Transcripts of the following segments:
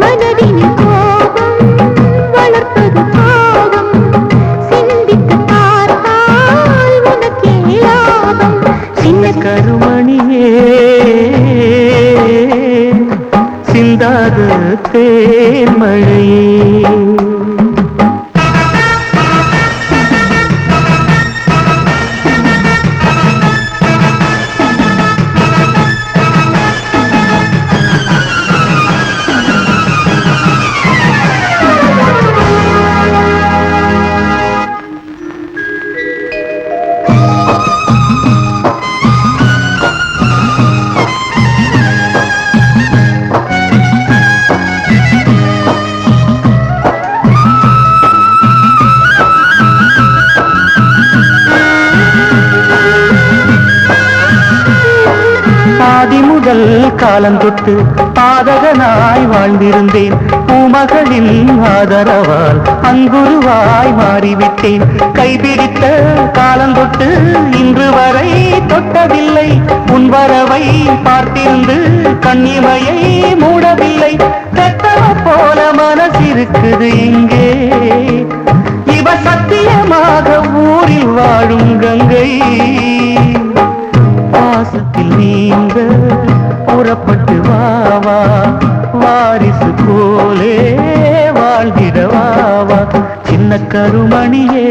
மனதின் கோபம் வளர்ப்பது கருமணியே சிந்தாத தேன் மழையே ஆதி முதல் காலந்தொட்டு பாதகனாய் வாழ்ந்திருந்தேன். பூமகளின் ஆதரவால் அங்குருவாய் மாறிவிட்டேன். கைபிடித்த காலந்தொட்டு இன்று வரை தொட்டதில்லை. உன் வரவை பார்த்திருந்து கண்ணிமையை மூடவில்லை. கட்டண போல மனசிருக்குது இங்கே. இவ சத்தியமாக ஊரில் வாழும் கங்கை. பாசத்தில் நீங்க புறப்பட்டு வாவா, வாரிசு போலே வாழ்ந்திடவாவா. சின்ன கருமணியே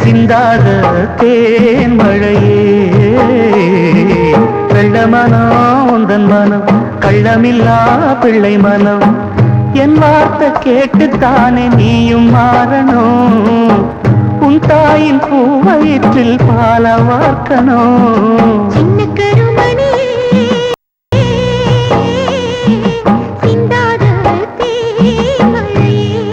சிந்தாத தேன் மழையே. வெள்ள மனம் உந்தன் மனம், கள்ளமில்லா பிள்ளை மனம். என் வார்த்தை கேட்டுத்தானே நீயும் மாறணும். உன் தாயின் பூவயிற்றில் பால வார்க்கணும். சின்ன கருமணி சிந்தாத தேன் மழையே.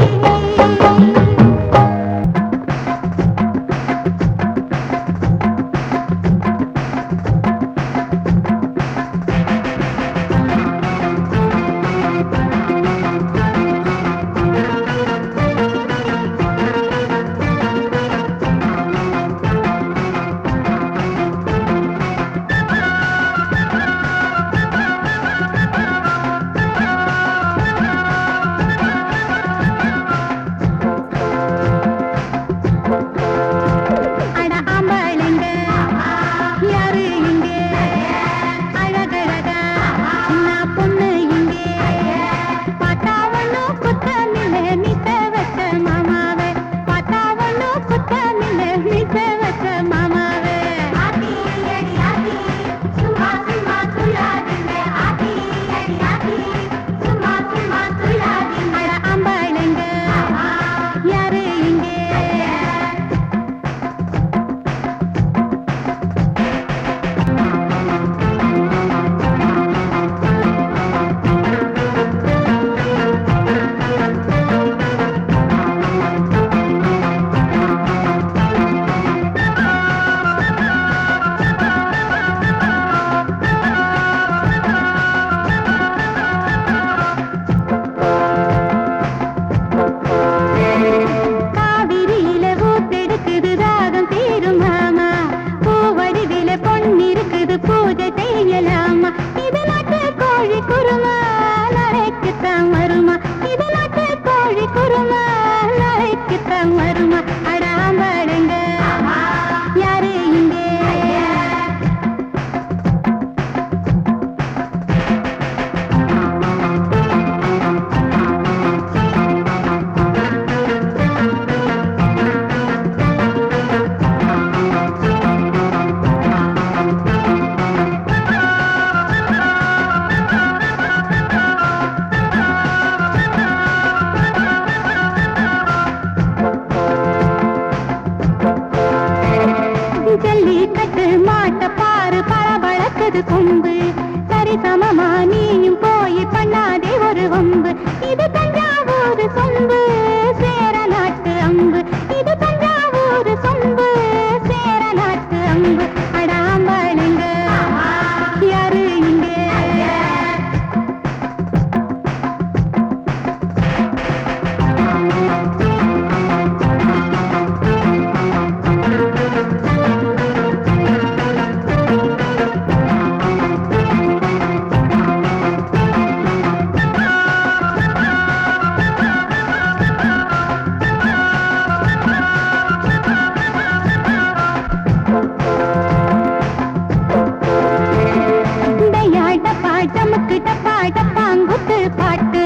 டமுக்கு டப்பா டப்பாங்குத்து பாட்டு.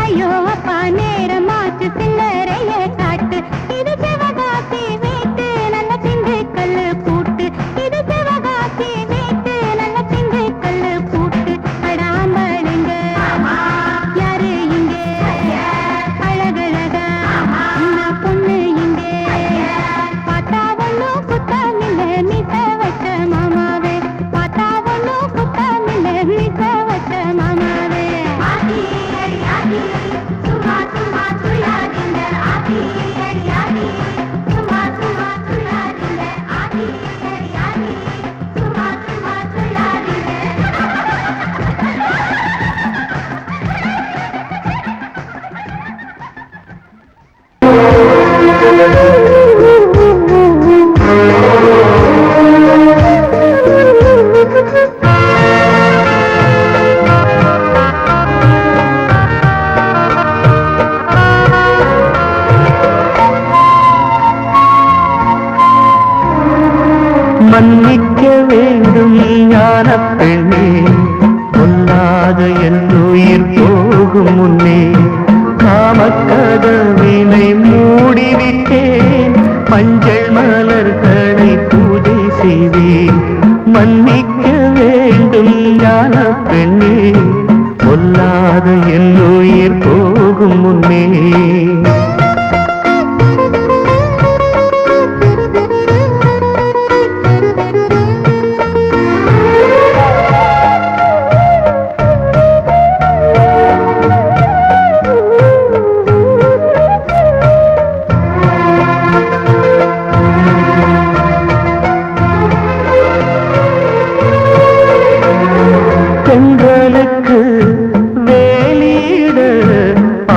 ஐயோ அப்பா நேரமாச்சு சில்லறைய காட்டு. இது சிவகாசி வீட்டு நல்ல சிங்கு கல்லு பூட்டு. இது சிவகாசி வீட்டு நல்ல சிங்கு கல்லு பூட்டு. அடாம்பளுங்க யாரு இங்க அழகழகா நான் பொண்ணு இங்க பார்த்தா ஒண்ணும் குத்தமில்ல மிச வச்ச மாமாவே. பார்த்தா ஒண்ணும் குத்தமில்ல மிச வச்ச மாமாவே. ஆதி அடி ஆதி சும்மா சும்மா துள்ளாதீங்க. ஆதி அடி ஆதி சும்மா சும்மா துள்ளாதீங்க. ஆதி அடி ஆதி சும்மா சும்மா துள்ளாதீங்க. மன்னிக்க வேண்டும் ஞான பெண்ணே, பொல்லாத என் உயிர் போகும் முன்னே. காமக்கதவினை மூடிவிட்டேன், மஞ்சள் மலர்களை பூஜை செய்தேன். மன்னிக்க வேண்டும் ஞான பெண்ணே, பொல்லாத என் உயிர் போகும் முன்னே. பெண்களுக்கு வேலியிட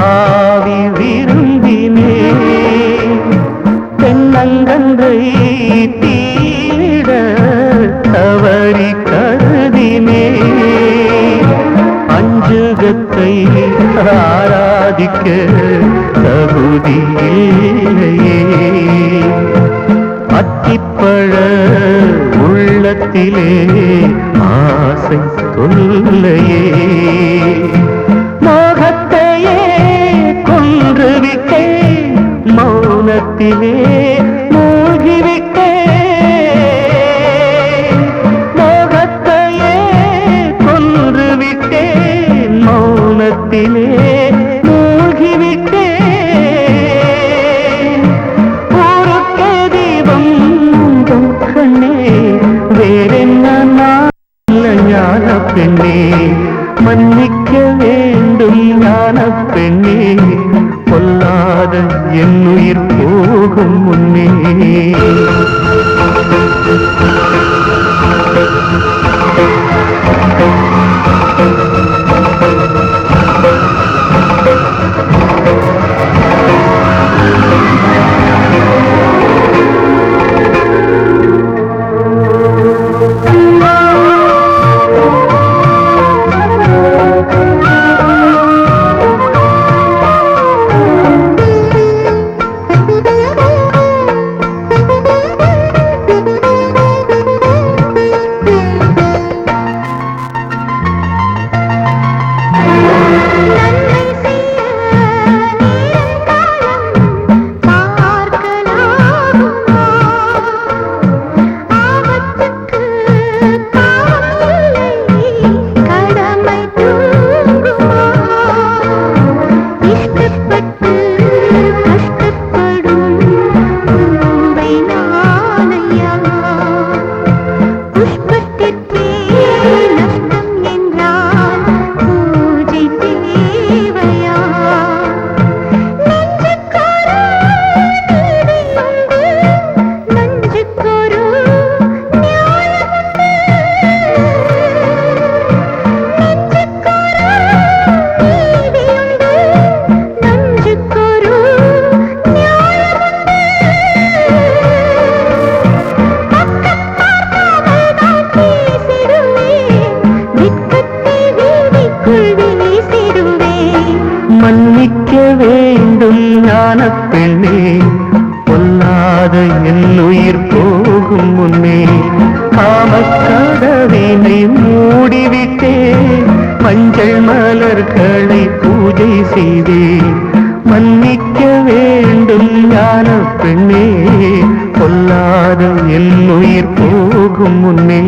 ஆவி விரும்பினே, பெண்ணங்கன்றை தீட தவறி கருதினே. அஞ்சுகத்தை ஆராதிக்க தகுதி இல்லையே, அத்திப்பழ உள்ளத்திலே ஆசை தொல்லையே. மோகத்தையே கொன்றுவிட்டேன், மௌனத்திலே மூழ்கிவிட்டேன். மோகத்தையே கொன்றுவிட்டேன், மௌனத்திலே மூழ்கிவிட்டேன். ஊருக்கே தீபம் கண்ணே, வேறென்ன ஞான பெண்ணே. மன்னிக்க வேண்டும் ஞான பெண்ணே, பொல்லாத என் உயிர் போகும் முன்னே. மஞ்சள் மலர்களை பூஜை செய்தேன். மன்னிக்க வேண்டும் ஞான பெண்ணே, கொல்லாத என் உயிர் போகும் முன்னே.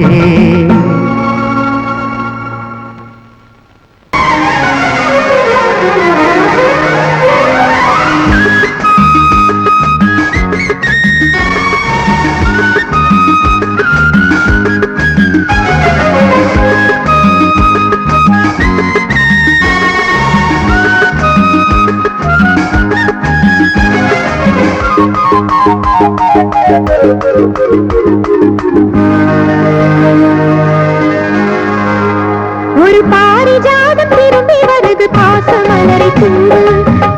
ஒரு பாரிஜாதம் திரும்பி வருது பாசமலரை தூவு.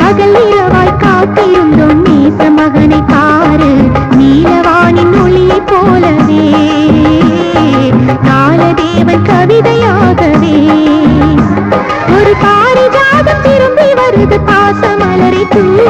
பகல் இரவாய் காத்திருந்தோம் நேச மகனை பாரு. நீலவானின் ஒளியை போலவே காலதேவன் கவிதையாகவே. ஒரு பாரிஜாதம் திரும்பி வருது பாசமலரை தூவு.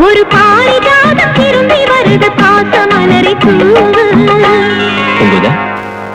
ஒரு பாரிஜாதம் திரும்பி வருது பாசமலரை தூவு.